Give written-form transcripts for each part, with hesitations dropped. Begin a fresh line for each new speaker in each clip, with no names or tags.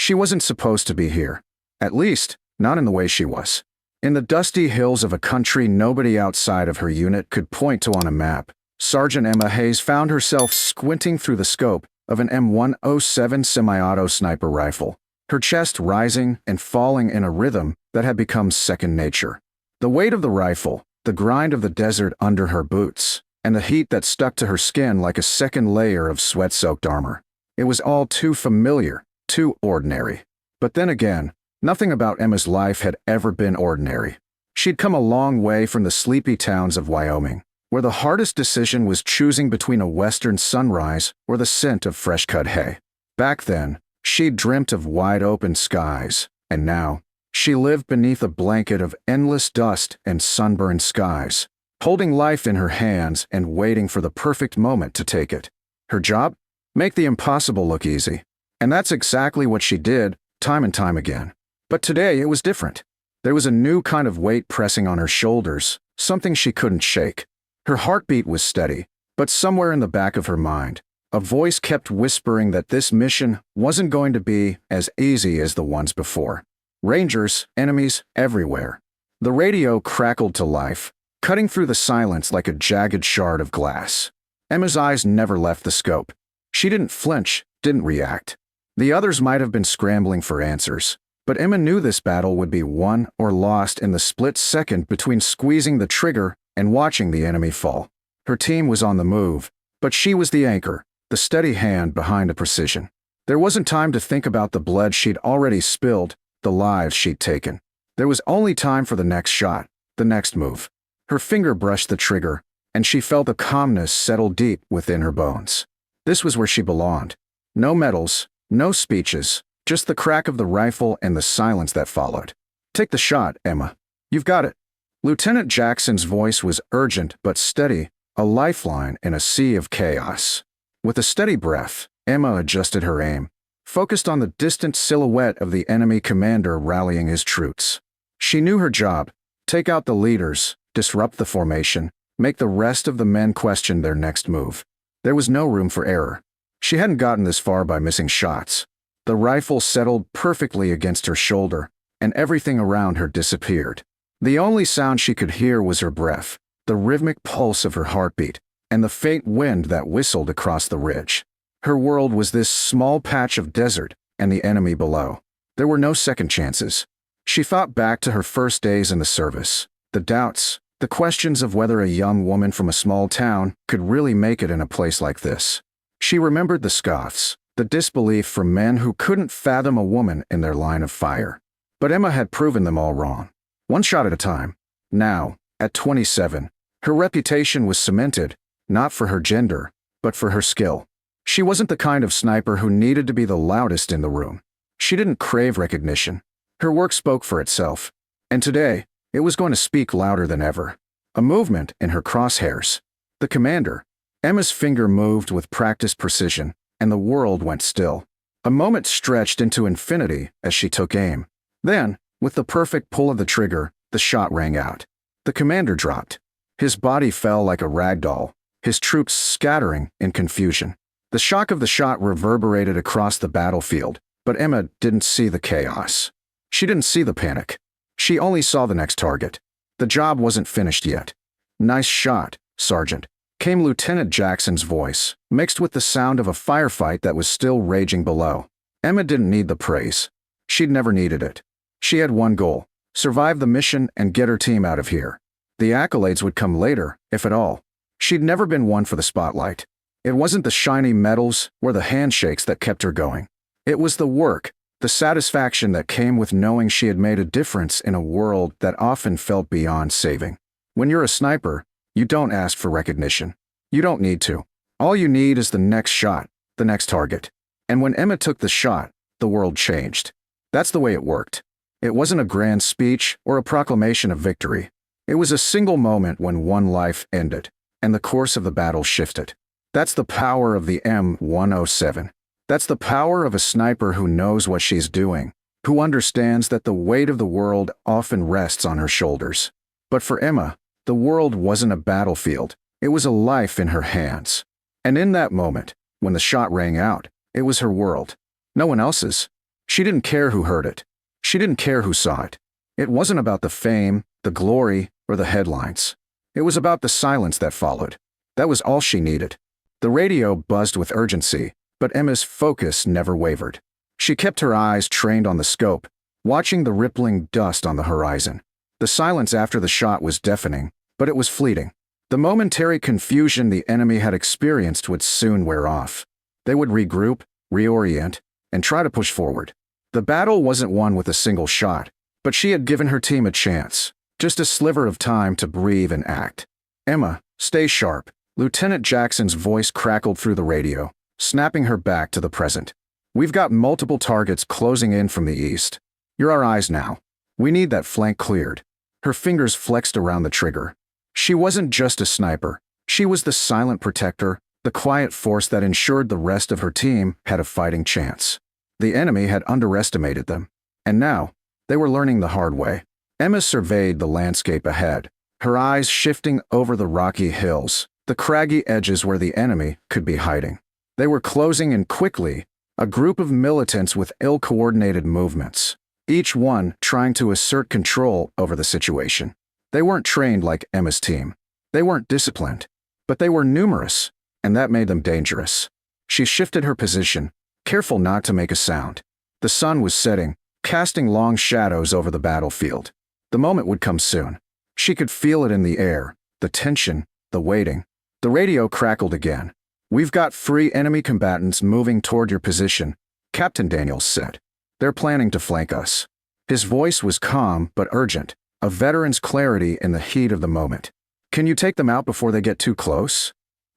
She wasn't supposed to be here. At least, not in the way she was. In the dusty hills of a country nobody outside of her unit could point to on a map, Sergeant Emma Hayes found herself squinting through the scope of an M107 semi-auto sniper rifle, her chest rising and falling in a rhythm that had become second nature. The weight of the rifle, the grind of the desert under her boots, and the heat that stuck to her skin like a second layer of sweat-soaked armor. It was all too familiar, too ordinary. But then again, nothing about Emma's life had ever been ordinary. She'd come a long way from the sleepy towns of Wyoming, where the hardest decision was choosing between a western sunrise or the scent of fresh-cut hay. Back then, she'd dreamt of wide-open skies, and now, she lived beneath a blanket of endless dust and sunburned skies, holding life in her hands and waiting for the perfect moment to take it. Her job? Make the impossible look easy. And that's exactly what she did, time and time again. But today it was different. There was a new kind of weight pressing on her shoulders, something she couldn't shake. Her heartbeat was steady, but somewhere in the back of her mind, a voice kept whispering that this mission wasn't going to be as easy as the ones before. Rangers, enemies, everywhere. The radio crackled to life, cutting through the silence like a jagged shard of glass. Emma's eyes never left the scope. She didn't flinch, didn't react. The others might have been scrambling for answers, but Emma knew this battle would be won or lost in the split second between squeezing the trigger and watching the enemy fall. Her team was on the move, but she was the anchor, the steady hand behind the precision. There wasn't time to think about the blood she'd already spilled, the lives she'd taken. There was only time for the next shot, the next move. Her finger brushed the trigger, and she felt a calmness settle deep within her bones. This was where she belonged. No medals, no speeches, just the crack of the rifle and the silence that followed. "Take the shot, Emma. You've got it." Lieutenant Jackson's voice was urgent but steady, a lifeline in a sea of chaos. With a steady breath, Emma adjusted her aim, focused on the distant silhouette of the enemy commander rallying his troops. She knew her job: take out the leaders, disrupt the formation, make the rest of the men question their next move. There was no room for error. She hadn't gotten this far by missing shots. The rifle settled perfectly against her shoulder, and everything around her disappeared. The only sound she could hear was her breath, the rhythmic pulse of her heartbeat, and the faint wind that whistled across the ridge. Her world was this small patch of desert and the enemy below. There were no second chances. She thought back to her first days in the service, the doubts, the questions of whether a young woman from a small town could really make it in a place like this. She remembered the scoffs, the disbelief from men who couldn't fathom a woman in their line of fire. But Emma had proven them all wrong. One shot at a time. Now, at 27, her reputation was cemented, not for her gender, but for her skill. She wasn't the kind of sniper who needed to be the loudest in the room. She didn't crave recognition. Her work spoke for itself. And today, it was going to speak louder than ever. A movement in her crosshairs. The commander. Emma's finger moved with practiced precision, and the world went still. A moment stretched into infinity as she took aim. Then, with the perfect pull of the trigger, the shot rang out. The commander dropped. His body fell like a rag doll, his troops scattering in confusion. The shock of the shot reverberated across the battlefield, but Emma didn't see the chaos. She didn't see the panic. She only saw the next target. The job wasn't finished yet. "Nice shot, Sergeant," came Lieutenant Jackson's voice, mixed with the sound of a firefight that was still raging below. Emma didn't need the praise. She'd never needed it. She had one goal: survive the mission and get her team out of here. The accolades would come later, if at all. She'd never been one for the spotlight. It wasn't the shiny medals or the handshakes that kept her going. It was the work, the satisfaction that came with knowing she had made a difference in a world that often felt beyond saving. When you're a sniper, you don't ask for recognition. You don't need to. All you need is the next shot, the next target. And when Emma took the shot, the world changed. That's the way it worked. It wasn't a grand speech or a proclamation of victory. It was a single moment when one life ended, and the course of the battle shifted. That's the power of the M107. That's the power of a sniper who knows what she's doing, who understands that the weight of the world often rests on her shoulders. But for Emma, the world wasn't a battlefield. It was a life in her hands. And in that moment, when the shot rang out, it was her world. No one else's. She didn't care who heard it. She didn't care who saw it. It wasn't about the fame, the glory, or the headlines. It was about the silence that followed. That was all she needed. The radio buzzed with urgency, but Emma's focus never wavered. She kept her eyes trained on the scope, watching the rippling dust on the horizon. The silence after the shot was deafening, but it was fleeting. The momentary confusion the enemy had experienced would soon wear off. They would regroup, reorient, and try to push forward. The battle wasn't won with a single shot, but she had given her team a chance, just a sliver of time to breathe and act. "Emma, stay sharp," Lieutenant Jackson's voice crackled through the radio, snapping her back to the present. "We've got multiple targets closing in from the east. You're our eyes now. We need that flank cleared." Her fingers flexed around the trigger. She wasn't just a sniper. She was the silent protector, the quiet force that ensured the rest of her team had a fighting chance. The enemy had underestimated them, and now they were learning the hard way. Emma surveyed the landscape ahead, her eyes shifting over the rocky hills, the craggy edges where the enemy could be hiding. They were closing in quickly, a group of militants with ill-coordinated movements, each one trying to assert control over the situation. They weren't trained like Emma's team. They weren't disciplined, but they were numerous, and that made them dangerous. She shifted her position, careful not to make a sound. The sun was setting, casting long shadows over the battlefield. The moment would come soon. She could feel it in the air, the tension, the waiting. The radio crackled again. "We've got 3 enemy combatants moving toward your position," Captain Daniels said. "They're planning to flank us." His voice was calm but urgent, a veteran's clarity in the heat of the moment. "Can you take them out before they get too close?"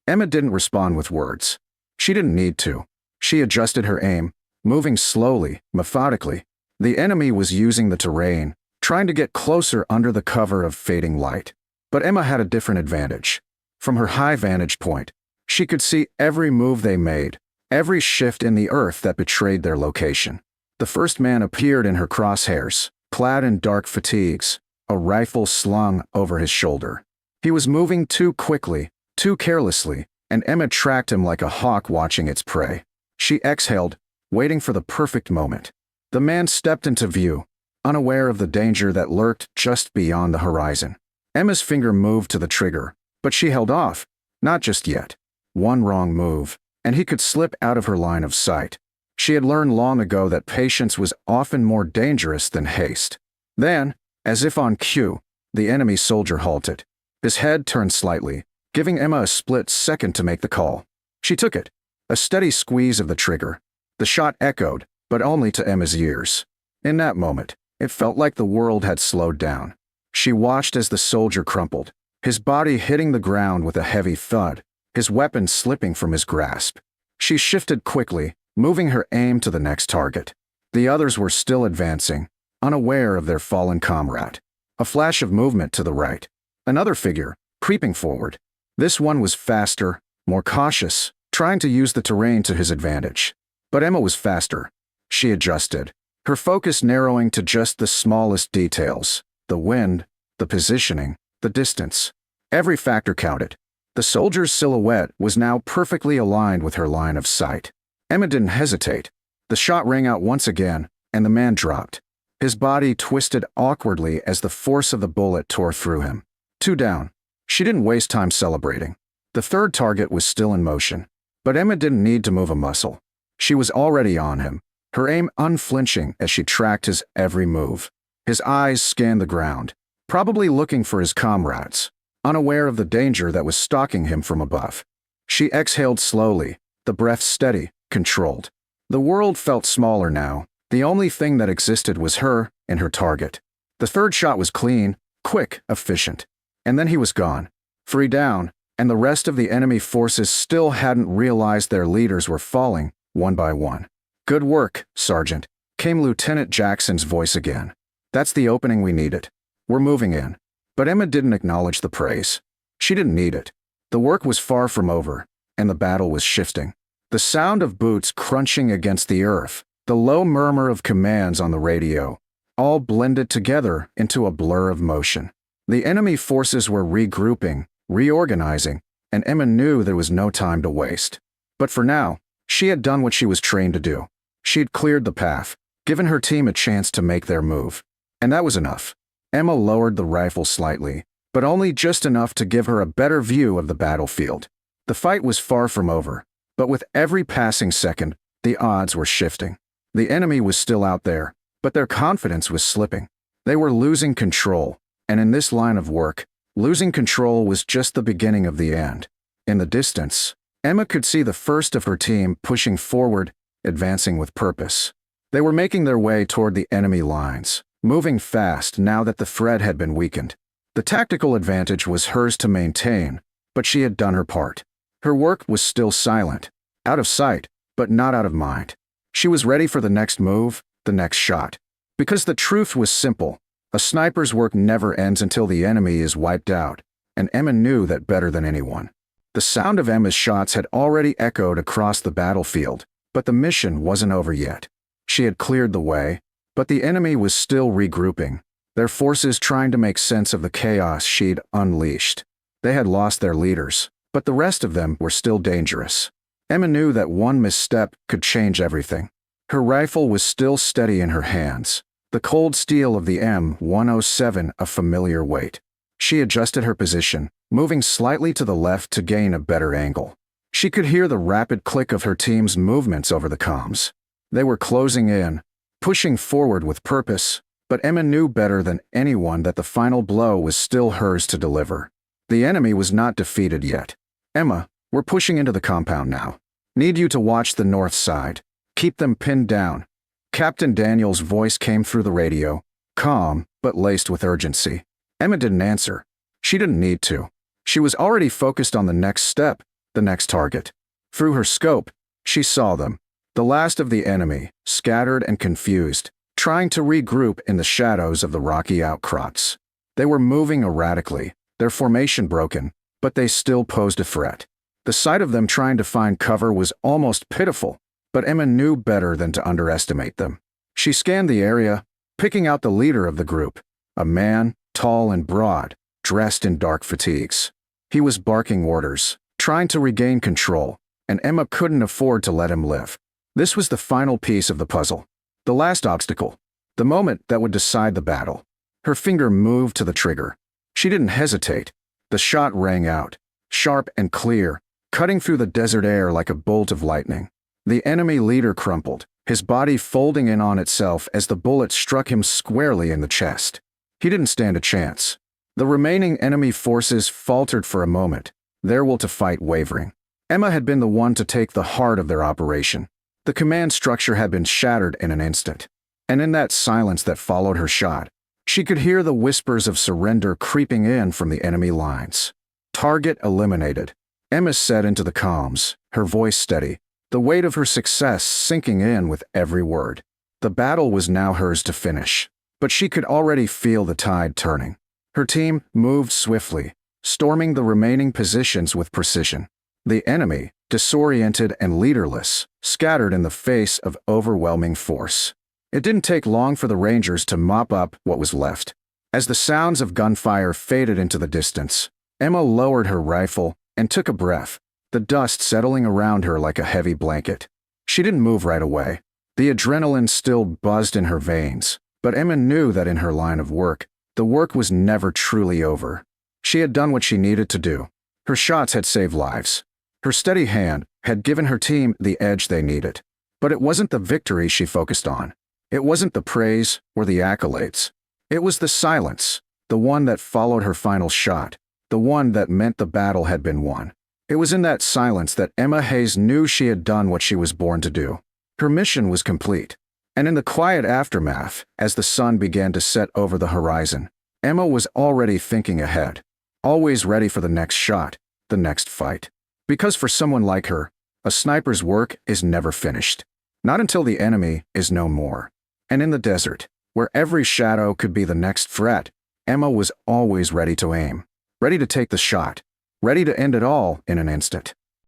Emma didn't respond with words. She didn't need to. She adjusted her aim, moving slowly, methodically. The enemy was using the terrain, trying to get closer under the cover of fading light. But Emma had a different advantage. From her high vantage point, she could see every move they made, every shift in the earth that betrayed their location. The first man appeared in her crosshairs, clad in dark fatigues, a rifle slung over his shoulder. He was moving too quickly, too carelessly, and Emma tracked him like a hawk watching its prey. She exhaled, waiting for the perfect moment. The man stepped into view, unaware of the danger that lurked just beyond the horizon. Emma's finger moved to the trigger, but she held off, not just yet. One wrong move, and he could slip out of her line of sight. She had learned long ago that patience was often more dangerous than haste. Then, as if on cue, the enemy soldier halted. His head turned slightly, giving Emma a split second to make the call. She took it, a steady squeeze of the trigger. The shot echoed, but only to Emma's ears. In that moment, it felt like the world had slowed down. She watched as the soldier crumpled, his body hitting the ground with a heavy thud, his weapon slipping from his grasp. She shifted quickly, moving her aim to the next target. The others were still advancing, unaware of their fallen comrade. A flash of movement to the right. Another figure, creeping forward. This one was faster, more cautious, trying to use the terrain to his advantage. But Emma was faster. She adjusted, her focus narrowing to just the smallest details: the wind, the positioning, the distance. Every factor counted. The soldier's silhouette was now perfectly aligned with her line of sight. Emma didn't hesitate. The shot rang out once again, and the man dropped. His body twisted awkwardly as the force of the bullet tore through him. 2 down. She didn't waste time celebrating. The third target was still in motion. But Emma didn't need to move a muscle. She was already on him, her aim unflinching as she tracked his every move. His eyes scanned the ground, probably looking for his comrades, unaware of the danger that was stalking him from above. She exhaled slowly, the breath steady, controlled. The world felt smaller now. The only thing that existed was her and her target. The third shot was clean, quick, efficient. And then he was gone. 3 down, and the rest of the enemy forces still hadn't realized their leaders were falling, one by one. "Good work, Sergeant," came Lieutenant Jackson's voice again. "That's the opening we needed. We're moving in." But Emma didn't acknowledge the praise. She didn't need it. The work was far from over, and the battle was shifting. The sound of boots crunching against the earth, the low murmur of commands on the radio, all blended together into a blur of motion. The enemy forces were regrouping, reorganizing, and Emma knew there was no time to waste. But for now, she had done what she was trained to do. She'd cleared the path, giving her team a chance to make their move. And that was enough. Emma lowered the rifle slightly, but only just enough to give her a better view of the battlefield. The fight was far from over, but with every passing second, the odds were shifting. The enemy was still out there, but their confidence was slipping. They were losing control, and in this line of work, losing control was just the beginning of the end. In the distance, Emma could see the first of her team pushing forward, advancing with purpose. They were making their way toward the enemy lines, moving fast now that the threat had been weakened. The tactical advantage was hers to maintain, but she had done her part. Her work was still silent, out of sight, but not out of mind. She was ready for the next move, the next shot. Because the truth was simple, a sniper's work never ends until the enemy is wiped out, and Emma knew that better than anyone. The sound of Emma's shots had already echoed across the battlefield, but the mission wasn't over yet. She had cleared the way, but the enemy was still regrouping, their forces trying to make sense of the chaos she'd unleashed. They had lost their leaders, but the rest of them were still dangerous. Emma knew that one misstep could change everything. Her rifle was still steady in her hands, the cold steel of the M107 a familiar weight. She adjusted her position, moving slightly to the left to gain a better angle. She could hear the rapid click of her team's movements over the comms. They were closing in, pushing forward with purpose, but Emma knew better than anyone that the final blow was still hers to deliver. The enemy was not defeated yet. Emma, we're pushing into the compound now. Need you to watch the north side. Keep them pinned down. Captain Daniel's voice came through the radio, calm but laced with urgency. Emma didn't answer. She didn't need to. She was already focused on the next step, the next target. Through her scope, she saw them, the last of the enemy, scattered and confused, trying to regroup in the shadows of the rocky outcrops. They were moving erratically, their formation broken, but they still posed a threat. The sight of them trying to find cover was almost pitiful, but Emma knew better than to underestimate them. She scanned the area, picking out the leader of the group, a man, tall and broad, dressed in dark fatigues. He was barking orders, trying to regain control, and Emma couldn't afford to let him live. This was the final piece of the puzzle, the last obstacle, the moment that would decide the battle. Her finger moved to the trigger. She didn't hesitate. The shot rang out, sharp and clear, cutting through the desert air like a bolt of lightning. The enemy leader crumpled, his body folding in on itself as the bullet struck him squarely in the chest. He didn't stand a chance. The remaining enemy forces faltered for a moment, their will to fight wavering. Emma had been the one to take the heart of their operation. The command structure had been shattered in an instant, and in that silence that followed her shot, she could hear the whispers of surrender creeping in from the enemy lines. Target eliminated. Emma said into the comms, her voice steady, the weight of her success sinking in with every word. The battle was now hers to finish, but she could already feel the tide turning. Her team moved swiftly, storming the remaining positions with precision. The enemy, disoriented and leaderless, scattered in the face of overwhelming force. It didn't take long for the Rangers to mop up what was left. As the sounds of gunfire faded into the distance, Emma lowered her rifle and took a breath, the dust settling around her like a heavy blanket. She didn't move right away. The adrenaline still buzzed in her veins, but Emma knew that in her line of work, the work was never truly over. She had done what she needed to do. Her shots had saved lives. Her steady hand had given her team the edge they needed. But it wasn't the victory she focused on. It wasn't the praise or the accolades. It was the silence, the one that followed her final shot, the one that meant the battle had been won. It was in that silence that Emma Hayes knew she had done what she was born to do. Her mission was complete. And in the quiet aftermath, as the sun began to set over the horizon, Emma was already thinking ahead, always ready for the next shot, the next fight. Because for someone like her, a sniper's work is never finished. Not until the enemy is no more. And in the desert, where every shadow could be the next threat, Emma was always ready to aim, ready to take the shot, ready to end it all in an instant.